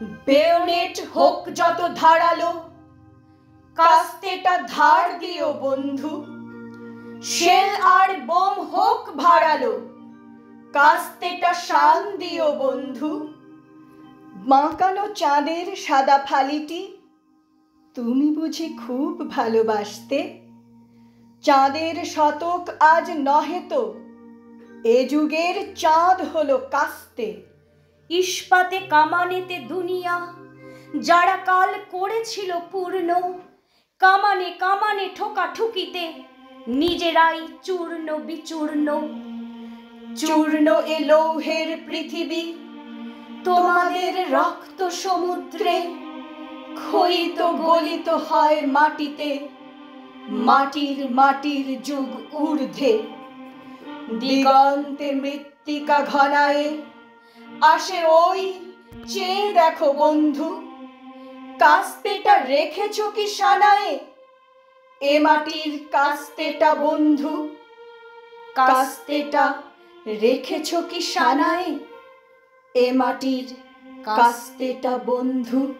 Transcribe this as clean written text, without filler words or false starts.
Bayonet হোক যত ধারালো, কাস্তেটা ধার দিও বন্ধু। শেল আর বোম হোক ভাড়ালো, কাস্তেটা শান দিও বন্ধু। বাঁকানো চাঁদের সাদা ফালিটি তুমি বুঝি খুব ভালোবাসতে? চাঁদের শতক আজ নহে তো, এ যুগের চাঁদ হলো কাস্তে। ইস্পাতে কামানেতে দুনিয়া যারা কাল করেছিল পূর্ণ, কামানে কামানে ঠোকাঠুকিতে নিজেরাই চূর্ণ বিচূর্ণ। চূর্ণ এ লৌহের পৃথিবী তোমাদের রক্ত সমুদ্রে, ক্ষয়িত গলিত হয় মাটিতে, মাটির মাটির যুগ ঊর্ধ্বে। দিগন্তে মৃত্তিকা ঘনায়ে আসে ওই চেয়ে দেখো বন্ধু, কাস্তেটা রেখেছ কি সানায়ে? এ মাটির কাস্তেটা বন্ধু, কাস্তেটা রেখেছ কি সানায়ে? এ মাটির কাস্তেটা বন্ধু।